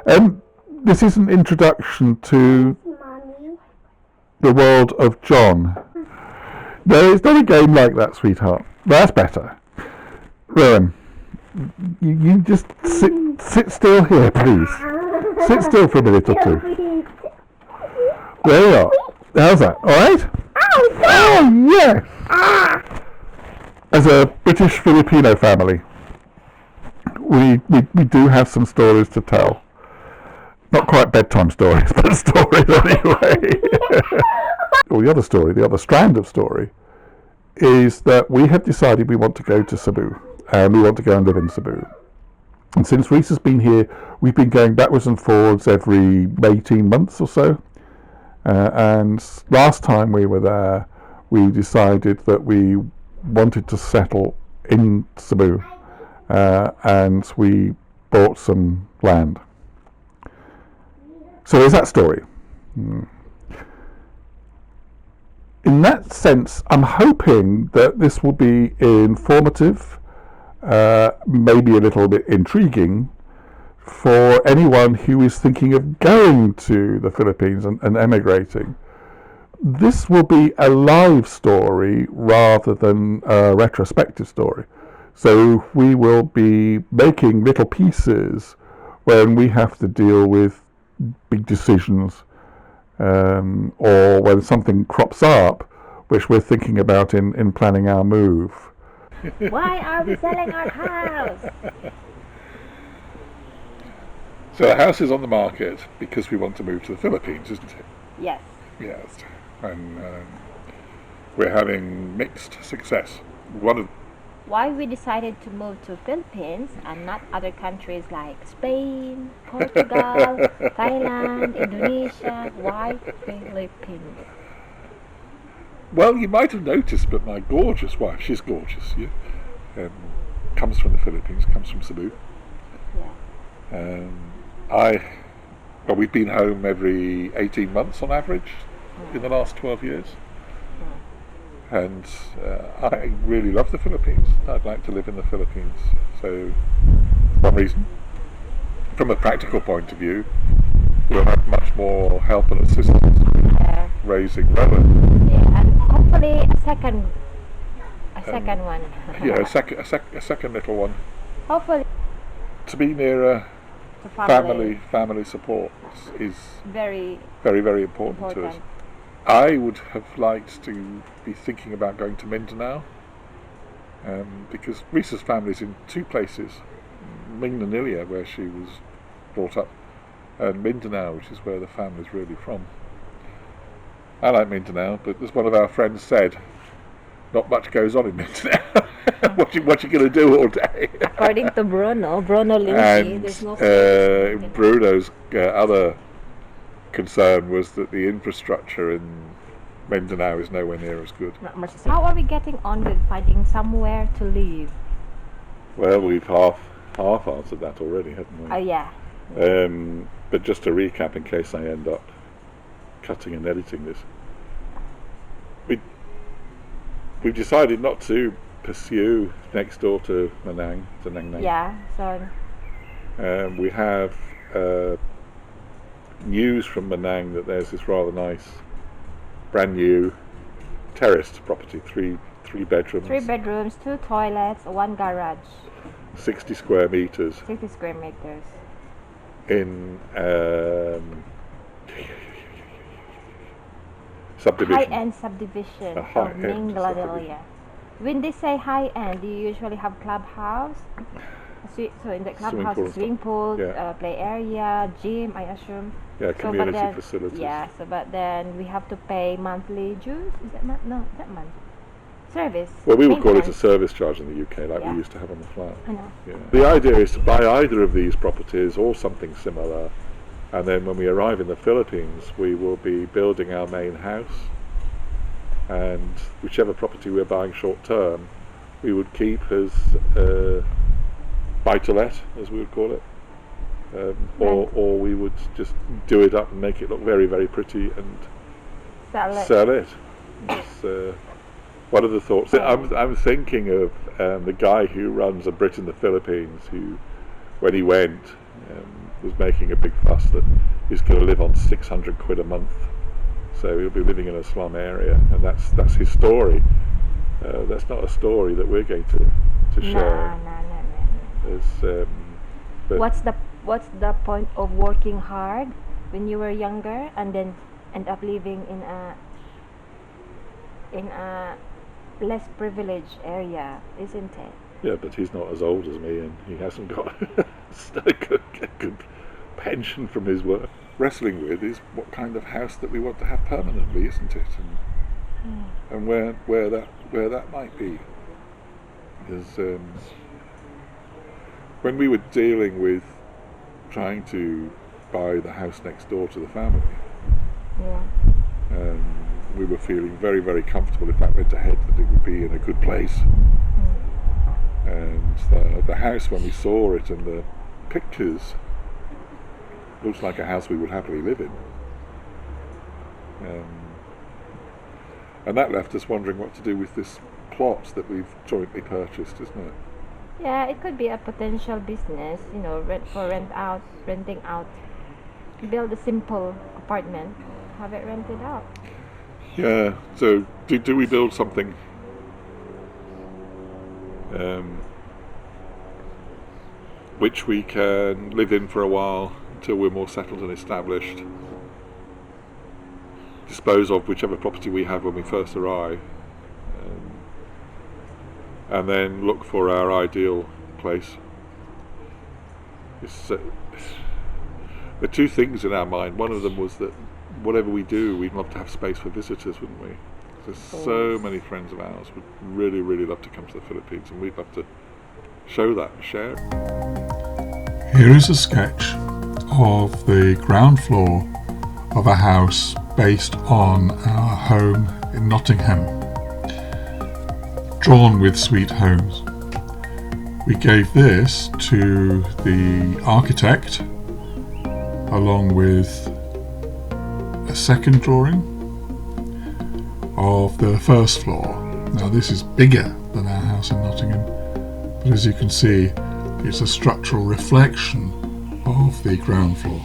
This is an introduction to the world of John. No, it's not a game like that, sweetheart. That's better. Rowan, you just sit still here, please. Sit still for a minute or two. There you are. How's that? All right? Oh, yes! As a British Filipino family, we do have some stories to tell. Not quite bedtime stories, but stories anyway. Well, the other strand of story, is that we have decided we want to go to Cebu, and we want to go and live in Cebu. And since Reese has been here, we've been going backwards and forwards every 18 months or so. And last time we were there, we decided that we wanted to settle in Cebu, and we bought some land. So there's that story. In that sense, I'm hoping that this will be informative, maybe a little bit intriguing for anyone who is thinking of going to the Philippines and emigrating. This will be a live story rather than a retrospective story. So we will be making little pieces when we have to deal with big decisions, or when something crops up which we're thinking about in planning our move. Why are we selling our house? So the house is on the market because we want to move to the Philippines, isn't it? Yes. Yes, and we're having mixed success. Why we decided to move to Philippines and not other countries like Spain, Portugal, Thailand, Indonesia? Why Philippines? Well, you might have noticed, but my gorgeous wife, she's gorgeous, yeah, comes from the Philippines, comes from Cebu. Yeah. We've been home every 18 months on average in the last 12 years. And I really love the Philippines. I'd like to live in the Philippines. So, one reason. From a practical point of view, we'll have much more help and assistance in raising Rowan. Yeah, and hopefully a second one. Yeah, a second little one. Hopefully. To be near a family support is very, very, very important to us. I would have liked to be thinking about going to Mindanao, because Risa's family's in two places, Mindanao, where she was brought up, and Mindanao, which is where the family's really from. I like Mindanao, but as one of our friends said, not much goes on in Mindanao. what you going to do all day? According to Bruno Lindsay, there's no Bruno's other concern was that the infrastructure in Mindanao is nowhere near as good. How are we getting on with finding somewhere to live? Well, we've half answered that already, haven't we? Oh yeah. But just to recap, in case I end up cutting and editing this, we've decided not to pursue next door to Nang. Yeah. So. We have news from Manang that there's this rather nice, brand new terraced property, three bedrooms. 3 bedrooms, 2 toilets, 1 garage. 60 square meters. 60 square meters. In subdivision. High-end subdivision of Mingladilla. When they say high-end, you usually have clubhouse. So in the clubhouse, swimming pool, yeah. Play area, gym, I assume. Yeah, community facilities. Yeah, but then we have to pay monthly dues. Is that month? No, that month. Service. Well, we would call it a service charge in the UK, like we used to have on the flat. I know. Yeah. The idea is to buy either of these properties or something similar, and then when we arrive in the Philippines, we will be building our main house, and whichever property we're buying short term, we would keep as buy-to-let, as we would call it, or we would just do it up and make it look very, very pretty and sell it. It's one of the thoughts. I'm thinking of the guy who runs a Brit in the Philippines, who, when he went, was making a big fuss that he's going to live on 600 quid a month, so he'll be living in a slum area, and that's his story. That's not a story that we're going to share. No. But What's the point of working hard when you were younger and then end up living in a less privileged area, isn't it? yeah, but he's not as old as me, and he hasn't got a good pension from his work. Wrestling with is what kind of house that we want to have permanently, isn't it? And where that might be. Because when we were dealing with trying to buy the house next door to the family, we were feeling very, very comfortable if that went ahead that it would be in a good place. And the house, when we saw it and the pictures, looks like a house we would happily live in. And that left us wondering what to do with this plot that we've jointly purchased, isn't it? Yeah, it could be a potential business, renting out. Build a simple apartment, have it rented out. Yeah, so do we build something which we can live in for a while until we're more settled and established, dispose of whichever property we have when we first arrive, and then look for our ideal place. The two things in our mind, one of them was that whatever we do, we'd love to have space for visitors, wouldn't we? There's so many friends of ours would really, really love to come to the Philippines, and we'd love to show that, share it. Here is a sketch of the ground floor of a house based on our home in Nottingham, drawn with sweet homes. We gave this to the architect along with a second drawing of the first floor. Now this is bigger than our house in Nottingham, but as you can see, it's a structural reflection of the ground floor.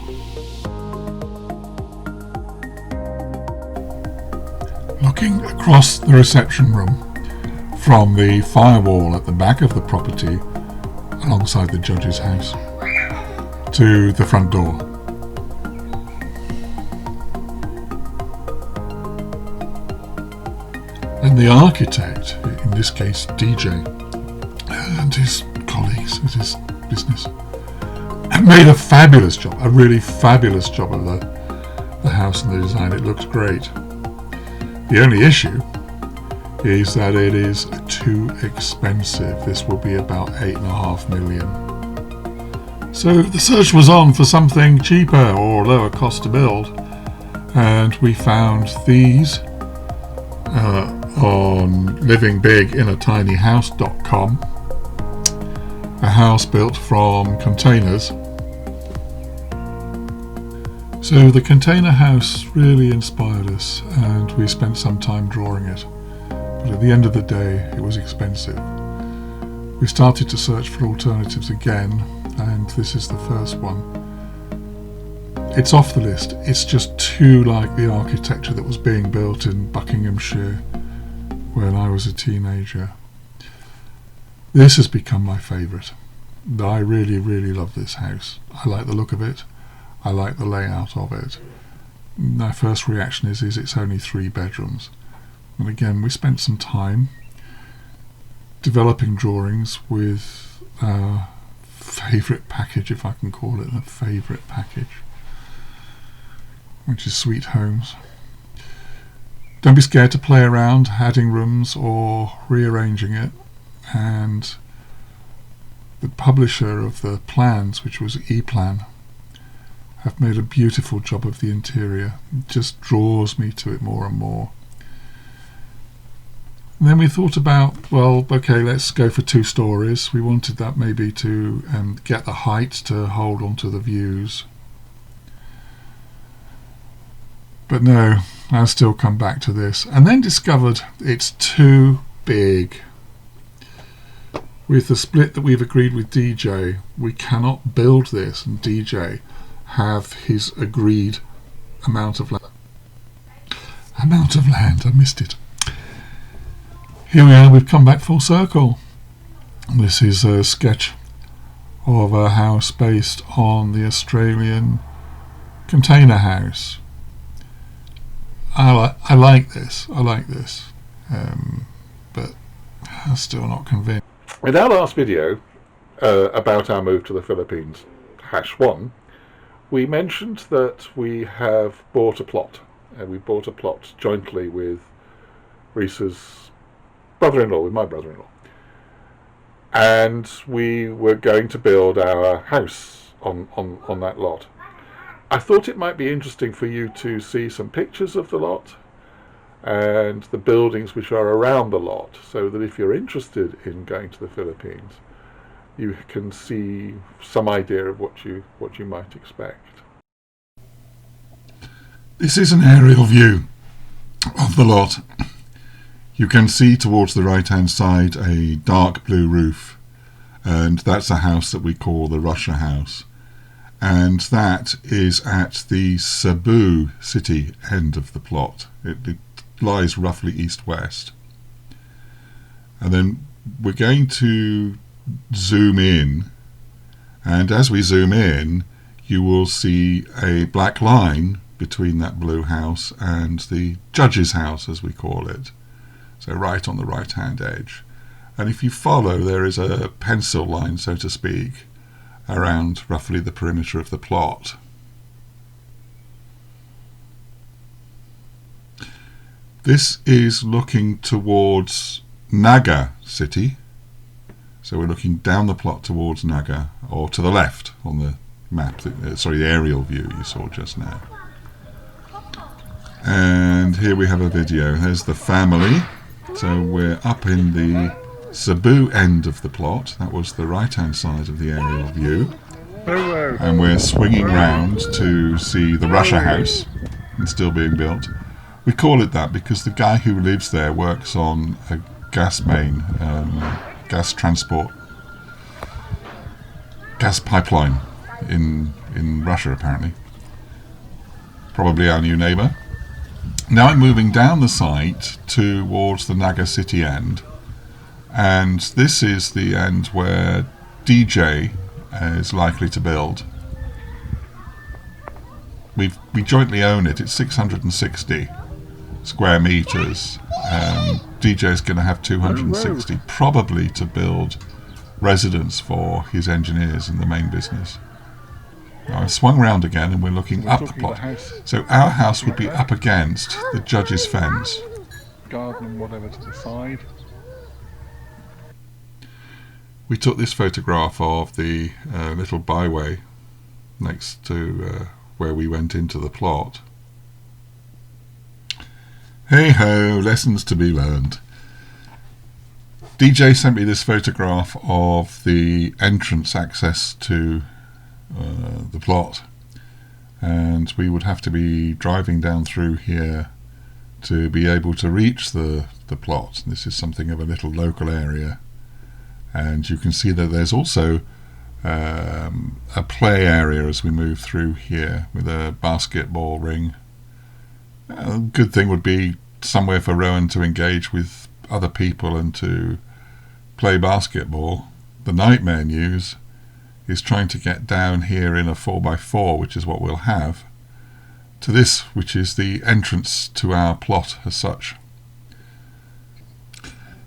Looking across the reception room from the firewall at the back of the property alongside the judge's house to the front door. And the architect, in this case DJ, and his colleagues at his business, have made a fabulous job, a really fabulous job of the house and the design. It looks great. The only issue is that it is too expensive. This will be about 8.5 million. So the search was on for something cheaper or lower cost to build, and we found these on livingbiginatinyhouse.com, a house built from containers. So the container house really inspired us, and we spent some time drawing it, but at the end of the day it was expensive. We started to search for alternatives again, and this is the first one. It's off the list. It's just too like the architecture that was being built in Buckinghamshire when I was a teenager. This has become my favourite. I really, really love this house. I like the look of it. I like the layout of it. My first reaction is it's only 3 bedrooms. And again, we spent some time developing drawings with our favourite package, if I can call it a favourite package, which is Sweet Homes. Don't be scared to play around adding rooms or rearranging it, and the publisher of the plans, which was ePlan, have made a beautiful job of the interior. It just draws me to it more and more. And then we thought about, well, okay, let's go for 2 stories. We wanted that maybe to get the height to hold onto the views. But no, I'll still come back to this. And then discovered it's too big. With the split that we've agreed with DJ, we cannot build this and DJ have his agreed amount of land. I missed it. Here we are, we've come back full circle. This is a sketch of a house based on the Australian container house. I like this, but I'm still not convinced. In our last video about our move to the Philippines, #1, we mentioned that we have bought a plot, and we bought a plot jointly with Reese's brother-in-law, with my brother-in-law, and we were going to build our house on that lot. I thought it might be interesting for you to see some pictures of the lot and the buildings which are around the lot, so that if you're interested in going to the Philippines, you can see some idea of what you might expect. This is an aerial view of the lot. You can see towards the right hand side a dark blue roof, and that's a house that we call the Russia House, and that is at the Cebu city end of the plot. It lies roughly east-west. And then we're going to zoom in, and as we zoom in you will see a black line between that blue house and the judge's house, as we call it, so right on the right hand edge. And if you follow, there is a pencil line, so to speak, around roughly the perimeter of the plot. This is looking towards Naga city, so we're looking down the plot towards Naga, or to the left on the map, the aerial view you saw just now. And here we have a video. There's the family, so we're up in the Cebu end of the plot. That was the right hand side of the aerial view, and we're swinging round to see the Russia House, and still being built. We call it that because the guy who lives there works on a gas main, gas transport, gas pipeline in Russia, apparently. Probably our new neighbour. Now I'm moving down the site towards the Naga city end, and this is the end where DJ is likely to build. We jointly own it. It's 660 square meters. DJ is going to have 260, probably to build residence for his engineers in the main business. Now I've swung round again and we're looking up the plot. So our house would be up against the judge's fence. Garden and whatever to the side. We took this photograph of the little byway next to where we went into the plot. Hey ho, lessons to be learned. DJ sent me this photograph of the entrance access to the plot, and we would have to be driving down through here to be able to reach the plot. This is something of a little local area, and you can see that there's also a play area as we move through here with a basketball ring. A good thing would be somewhere for Rowan to engage with other people and to play basketball. The nightmare news is trying to get down here in a 4x4, which is what we'll have, to this, which is the entrance to our plot as such.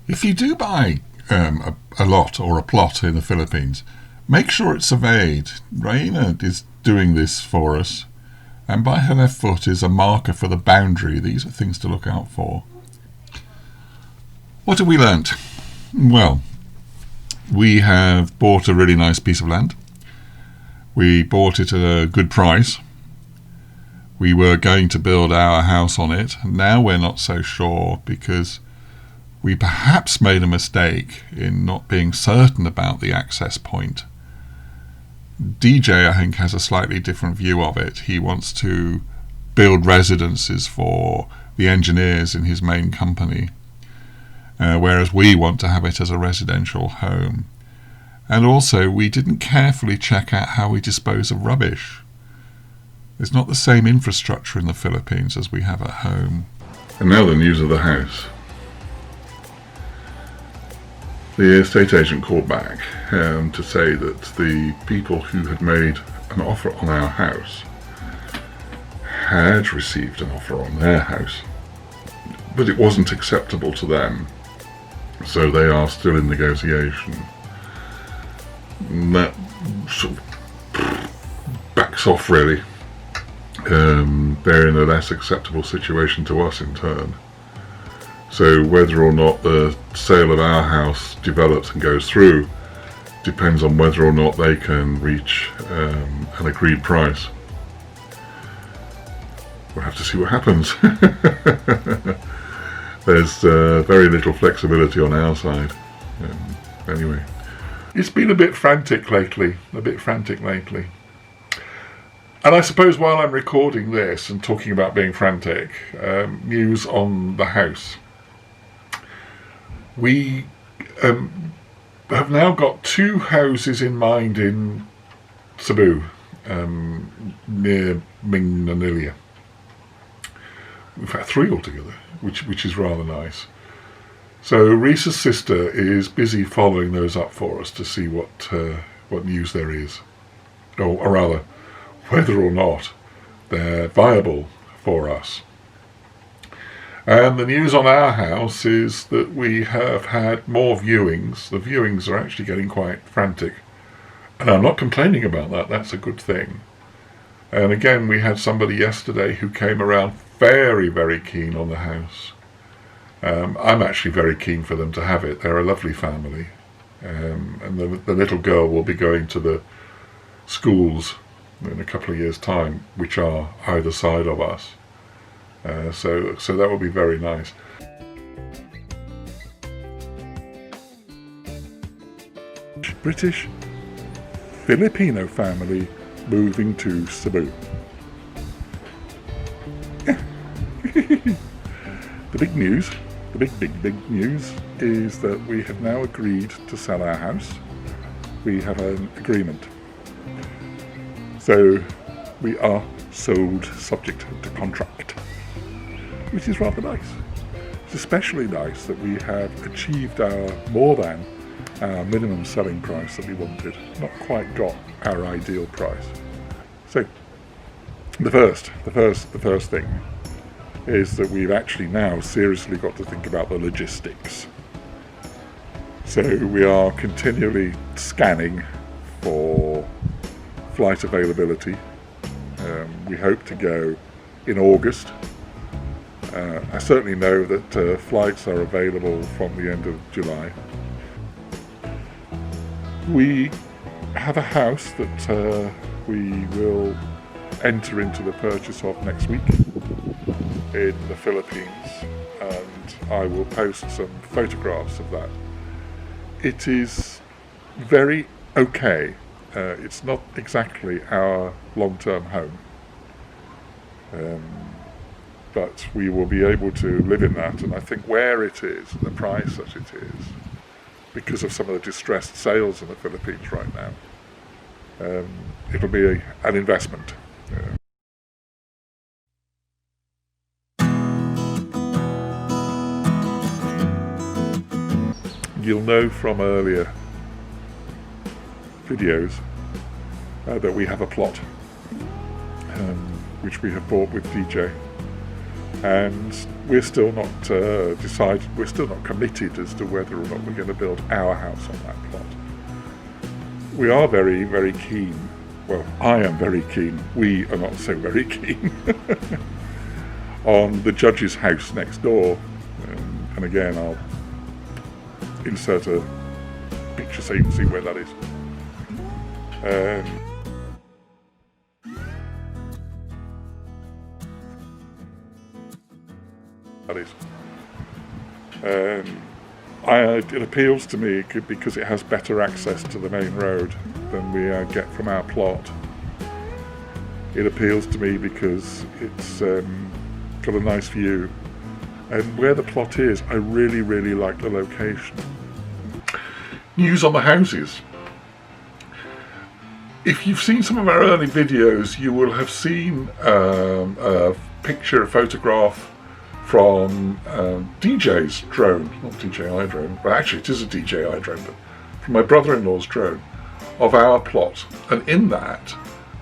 If you do buy a lot or a plot in the Philippines, make sure it's surveyed. Raina is doing this for us, and by her left foot is a marker for the boundary. These are things to look out for. What have we learnt? Well, we have bought a really nice piece of land. We bought it at a good price. We were going to build our house on it. Now we're not so sure because we perhaps made a mistake in not being certain about the access point. DJ, I think, has a slightly different view of it. He wants to build residences for the engineers in his main company. whereas we want to have it as a residential home. And also, we didn't carefully check out how we dispose of rubbish. There's not the same infrastructure in the Philippines as we have at home. And now the news of the house. The estate agent called back to say that the people who had made an offer on our house had received an offer on their house, but it wasn't acceptable to them, so they are still in negotiation. And that sort of backs off, really. They're in a less acceptable situation to us in turn. So whether or not the sale of our house develops and goes through depends on whether or not they can reach an agreed price. We'll have to see what happens. There's very little flexibility on our side. Anyway, it's been a bit frantic lately. And I suppose while I'm recording this and talking about being frantic, news on the house. We have now got 2 houses in mind in Cebu, near Mindanao. In fact, 3 altogether, which is rather nice. So Reese's sister is busy following those up for us to see what news there is, or rather, whether or not they're viable for us. And the news on our house is that we have had more viewings. The viewings are actually getting quite frantic. And I'm not complaining about that, that's a good thing. And again, we had somebody yesterday who came around very, very keen on the house. I'm actually very keen for them to have it. They're a lovely family. And the little girl will be going to the schools in a couple of years' time, which are either side of us. So that will be very nice. British Filipino family moving to Cebu. The big news, the big news is that we have now agreed to sell our house. We have an agreement. So we are sold subject to contract, which is rather nice. It's especially nice that we have achieved more than our minimum selling price that we wanted. Not quite got our ideal price. So the first thing is that we've actually now seriously got to think about the logistics. So we are continually scanning for flight availability. We hope to go in August. I certainly know that flights are available from the end of July. We have a house that we will enter into the purchase of next week in the Philippines, and I will post some photographs of that. It is very okay. It's not exactly our long-term home, but we will be able to live in that, and I think where it is, the price that it is, because of some of the distressed sales in the Philippines right now, it'll be an investment. You'll know from earlier videos that we have a plot which we have bought with DJ, and we're still not decided, we're still not committed as to whether or not we're going to build our house on that plot. We are very, very keen, well, I am very keen, we are not so very keen, on the judge's house next door, and again I'll insert a picture so you can see where that is. It appeals to me because it has better access to the main road than we get from our plot. It appeals to me because it's got a nice view And where the plot is, I really, really like the location. News on the houses. If you've seen some of our early videos, you will have seen a photograph from DJ's drone, not DJI drone, but actually it is a DJI drone, but from my brother-in-law's drone, of our plot. And in that,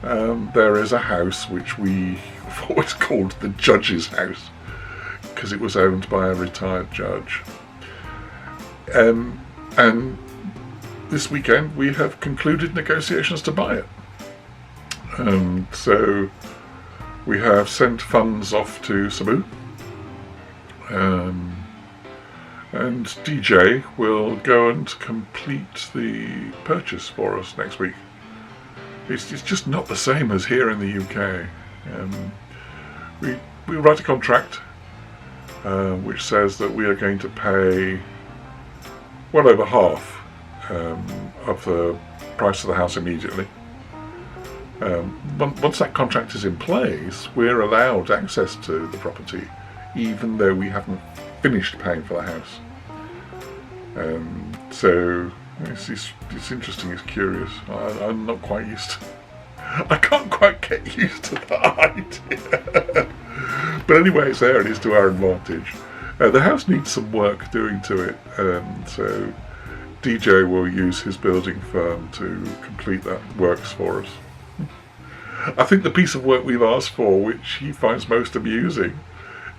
there is a house which we've always called the judge's house, because it was owned by a retired judge. And this weekend we have concluded negotiations to buy it. So we have sent funds off to Cebu, and DJ will go and complete the purchase for us next week. It's just not the same as here in the UK. We write a contract which says that we are going to pay well over half of the price of the house immediately. Once that contract is in place, we're allowed access to the property, even though we haven't finished paying for the house. So it's interesting, it's curious. I'm not quite used to I can't quite get used to that idea. But anyway, it's there and it's to our advantage. The house needs some work doing to it, so DJ will use his building firm to complete that works for us. I think the piece of work we've asked for, which he finds most amusing,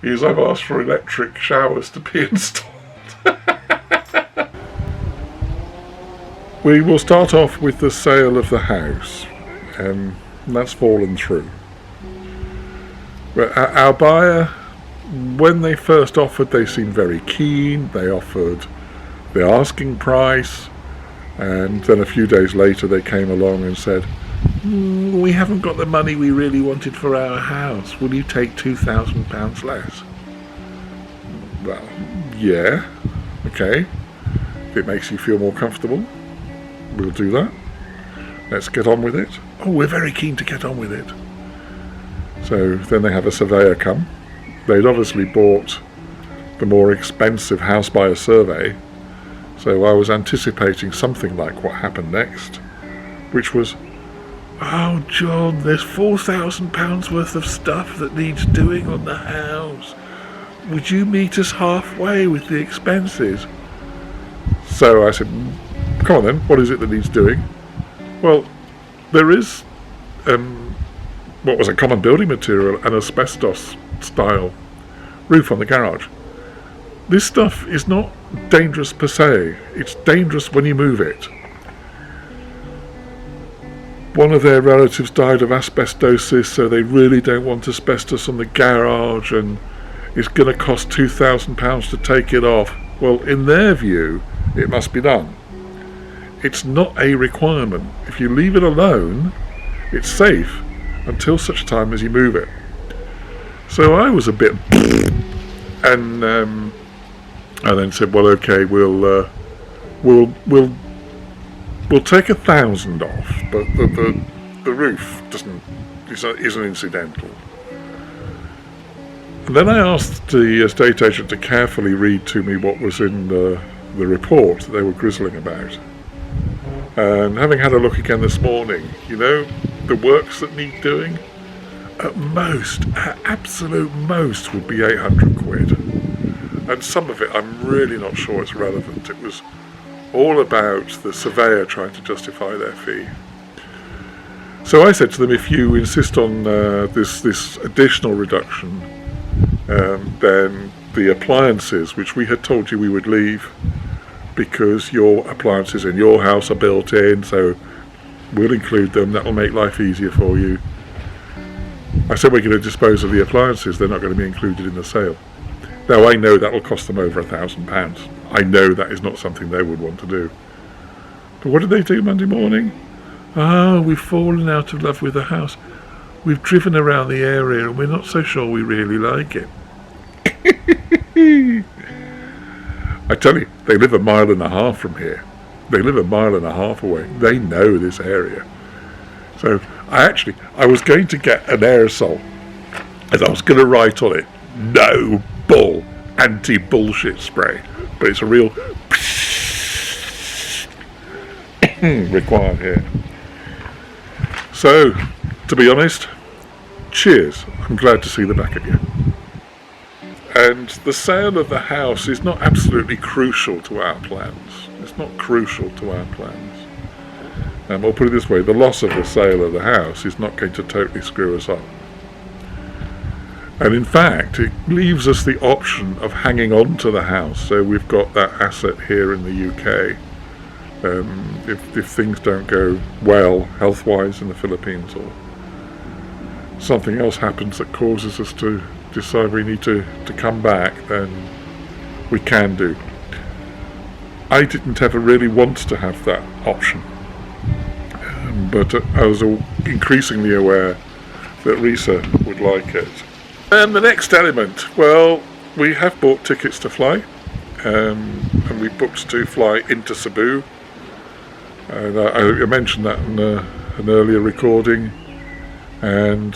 is I've asked for electric showers to be installed. We will start off with the sale of the house, and that's fallen through. But our buyer, when they first offered, they seemed very keen. They offered the asking price, and then a few days later they came along and said, we haven't got the money we really wanted for our house. Will you take £2,000 less? Well, yeah, okay. If it makes you feel more comfortable, we'll do that. Let's get on with it. Oh, we're very keen to get on with it. So then they have a surveyor come. They'd obviously bought the more expensive house buyer survey, so I was anticipating something like what happened next, which was, oh John, there's £4,000 worth of stuff that needs doing on the house. Would you meet us halfway with the expenses? So I said, come on then, what is it that needs doing? Well, there is what was a common building material, an asbestos style roof on the garage. This stuff is not dangerous per se, it's dangerous when you move it. One of their relatives died of asbestosis, so they really don't want asbestos on the garage, and it's going to cost £2,000 to take it off. Well, in their view, it must be done. It's not a requirement. If you leave it alone, it's safe until such time as you move it. So I was a bit and I then said, well, okay, we'll take 1,000 off, but the roof isn't incidental. And then I asked the estate agent to carefully read to me what was in the report that they were grizzling about. And having had a look again this morning, the works that need doing, at absolute most, would be 800 quid. And some of it, I'm really not sure it's relevant. It was all about the surveyor trying to justify their fee. So I said to them, if you insist on this additional reduction, then the appliances, which we had told you we would leave, because your appliances in your house are built in, so we'll include them. That will make life easier for you. I said we're going to dispose of the appliances. They're not going to be included in the sale. Now I know that will cost them over £1,000. I know that is not something they would want to do. But what did they do Monday morning? We've fallen out of love with the house. We've driven around the area and we're not so sure we really like it. I tell you, they live 1.5 miles from here. They live 1.5 miles away. They know this area. So I was going to get an aerosol, and I was going to write on it, no bull, anti-bullshit spray, but it's a real required here. So, to be honest, cheers. I'm glad to see the back of you. And the sale of the house is not absolutely crucial to our plans. It's not crucial to our plans. I'll put it this way, the loss of the sale of the house is not going to totally screw us up. And in fact, it leaves us the option of hanging on to the house. So we've got that asset here in the UK. If things don't go well health-wise in the Philippines, or something else happens that causes us to decide we need to come back, then we can do. I didn't ever really want to have that option, but I was increasingly aware that Risa would like it. And the next element, well, we have bought tickets to fly, and we booked to fly into Cebu. And I mentioned that in an earlier recording, and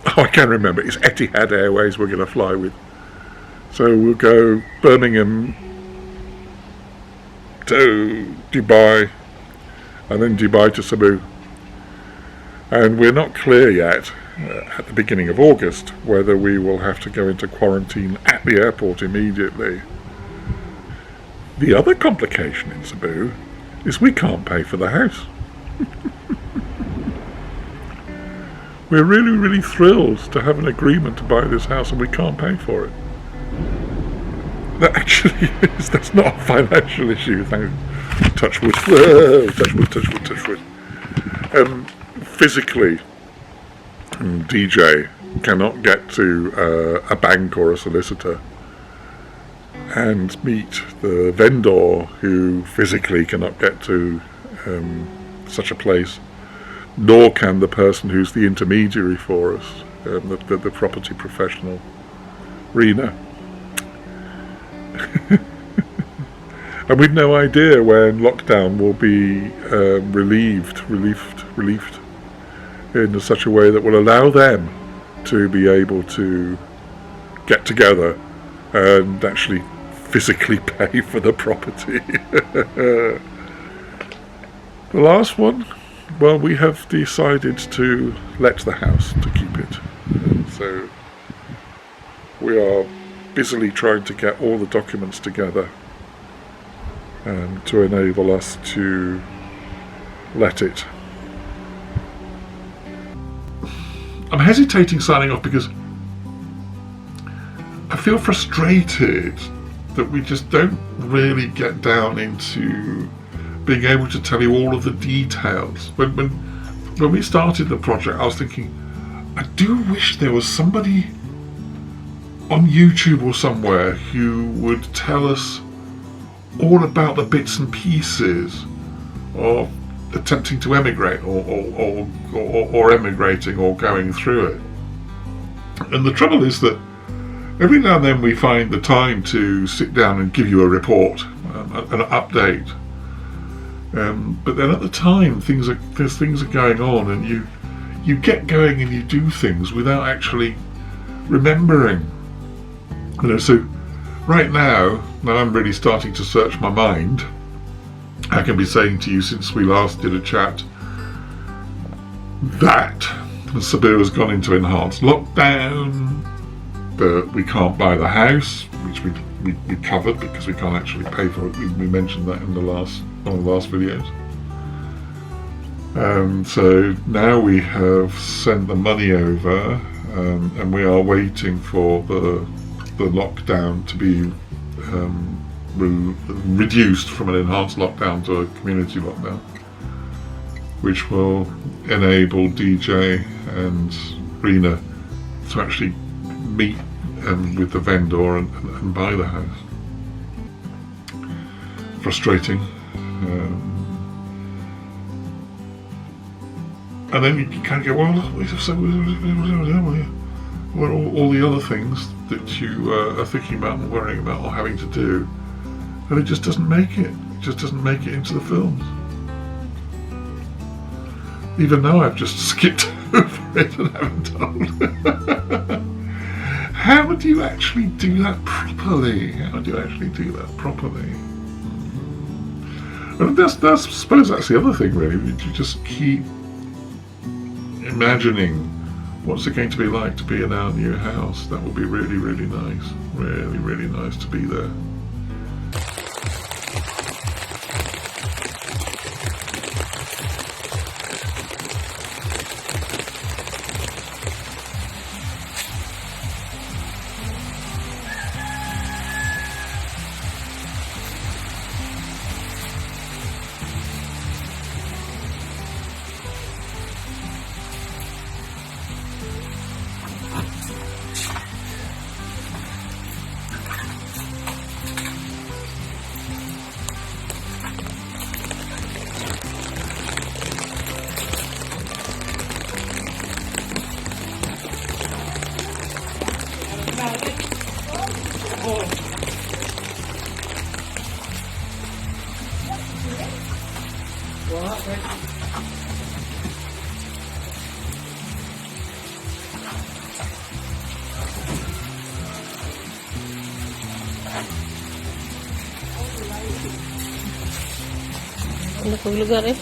I can't remember, it's Etihad Airways we're going to fly with. So we'll go Birmingham to Dubai, and then Dubai to Cebu. And we're not clear yet, at the beginning of August, whether we will have to go into quarantine at the airport immediately. The other complication in Cebu is we can't pay for the house. We're really, really thrilled to have an agreement to buy this house, and we can't pay for it. That actually is, that's not a financial issue, touch wood. Whoa, touch wood, touch wood, touch wood. Physically, DJ cannot get to a bank or a solicitor and meet the vendor who physically cannot get to such a place, nor can the person who's the intermediary for us, the property professional, Rena. And we've no idea when lockdown will be relieved in such a way that will allow them to be able to get together and actually physically pay for the property. The last one, well, we have decided to let the house, to keep it. So we are busily trying to get all the documents together to enable us to let it. I'm hesitating signing off because I feel frustrated that we just don't really get down into being able to tell you all of the details. When we started the project, I was thinking, I do wish there was somebody on YouTube or somewhere who would tell us all about the bits and pieces of attempting to emigrate or emigrating or going through it. And the trouble is that every now and then we find the time to sit down and give you a report, an update. But then at the time, things are going on, and you get going and you do things without actually remembering. So right now I'm really starting to search my mind. I can be saying to you, since we last did a chat, that Cebu has gone into enhanced lockdown, that we can't buy the house, which we covered because we can't actually pay for it. We mentioned that in one of the last videos. So now we have sent the money over, and we are waiting for the lockdown to be reduced from an enhanced lockdown to a community lockdown, which will enable DJ and Rena to actually meet with the vendor and buy the house. Frustrating. And then you kind of go, well, what are all the other things that you are thinking about and worrying about or having to do? And it just doesn't make it. It just doesn't make it into the films. Even though I've just skipped over it and haven't told How do you actually do that properly? And I suppose that's the other thing, really. You just keep imagining what's it going to be like to be in our new house. That would be really, really nice. Really, really nice to be there. Ano pong lugar eh?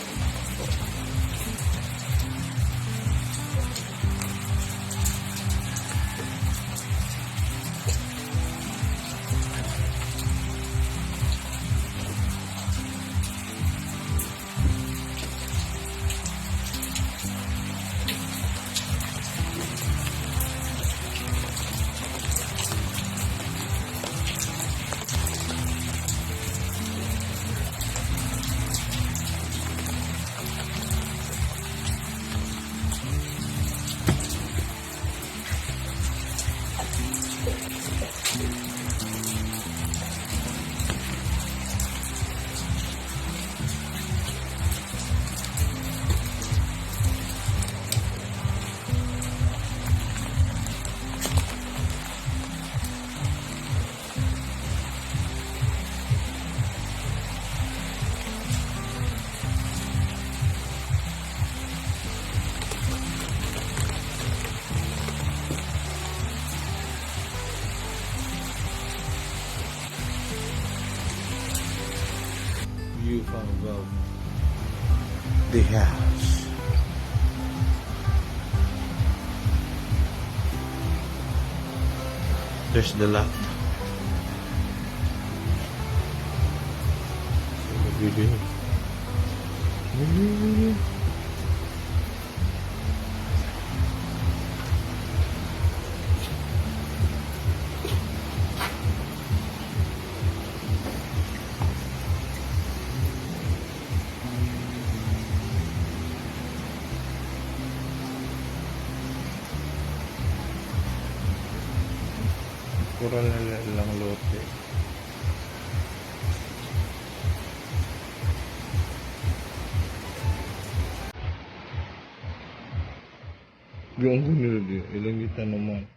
View from above the house. There's the lot. Puro lang lote. Yung nila di, ilang kita naman.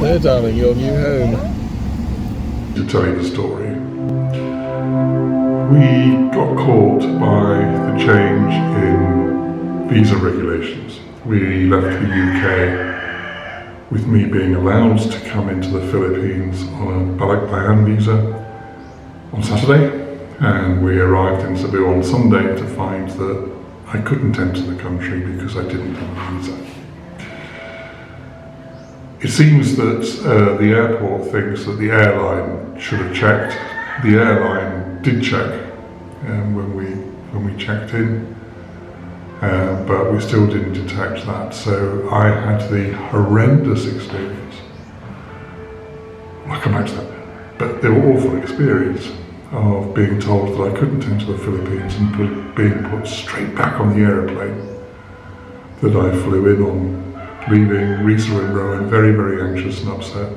There, darling, your new home. To tell you the story, we got caught by the change in visa regulations. We left the UK with me being allowed to come into the Philippines on a Balikbayan visa on Saturday, and we arrived in Cebu on Sunday to find that I couldn't enter the country because I didn't have a visa. It seems that the airport thinks that the airline should have checked. The airline did check when we checked in, but we still didn't detect that. So I had the horrendous experience. I'll come back to that. But the awful experience of being told that I couldn't enter the Philippines and being put straight back on the aeroplane that I flew in on, leaving Rita and Rowan very, very anxious and upset.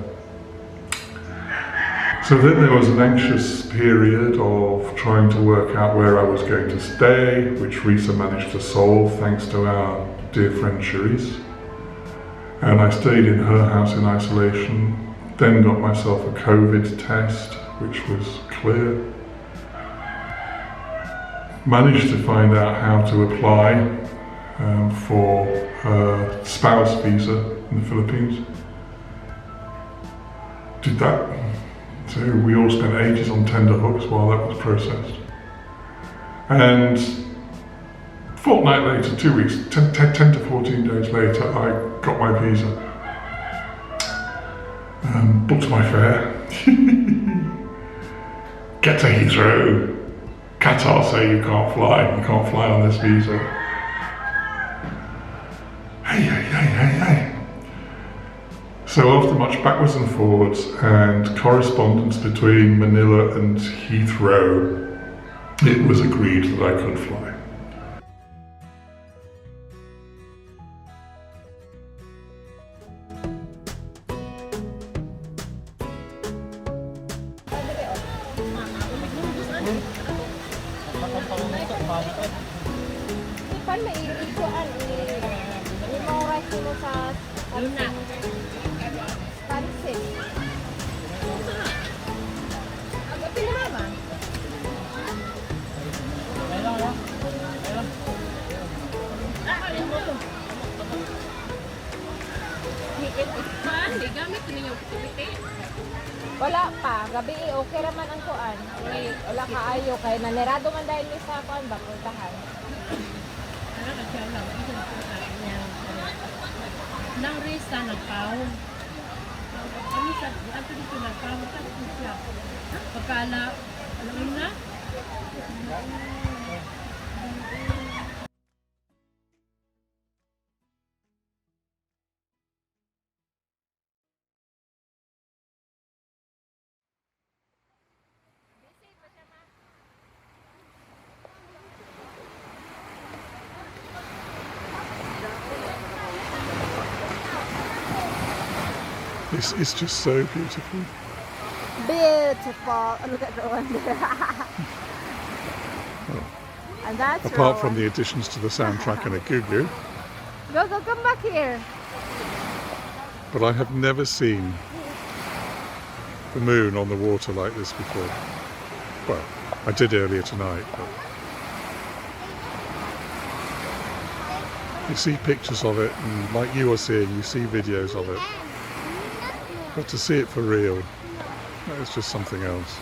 So then there was an anxious period of trying to work out where I was going to stay, which Rita managed to solve thanks to our dear friend Cherise. And I stayed in her house in isolation, then got myself a COVID test, which was clear. Managed to find out how to apply for a spouse visa in the Philippines. Did that. So we all spent ages on tenterhooks while that was processed. And a fortnight later, 2 weeks, 10 to 14 days later, I got my visa. Booked my fare. Get to Heathrow. Qatar say you can't fly on this visa. Hey. So after much backwards and forwards and correspondence between Manila and Heathrow, it was agreed that I could fly. Pan may ikuan limong rice mo sa pansit. Ang pila naman. Wala pa, gabi okay raman ang kuan. Wala kaayo kay nanerado man dahil ni sa kuan ba puntahan. Nang resta nagpaw. Kami sa ato dito nagpaw sa siya. Pagkala ano na? It's just so beautiful. Beautiful. Look at Rowan there. And that's Apart Rowan. from the additions to the soundtrack and a goo-goo. Go, come back here. But I have never seen the moon on the water like this before. Well, I did earlier tonight, but you see pictures of it, and like you are seeing, you see videos of it. But to see it for real, it's just something else.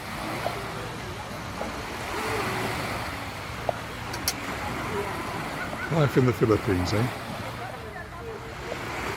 Life in the Philippines, eh?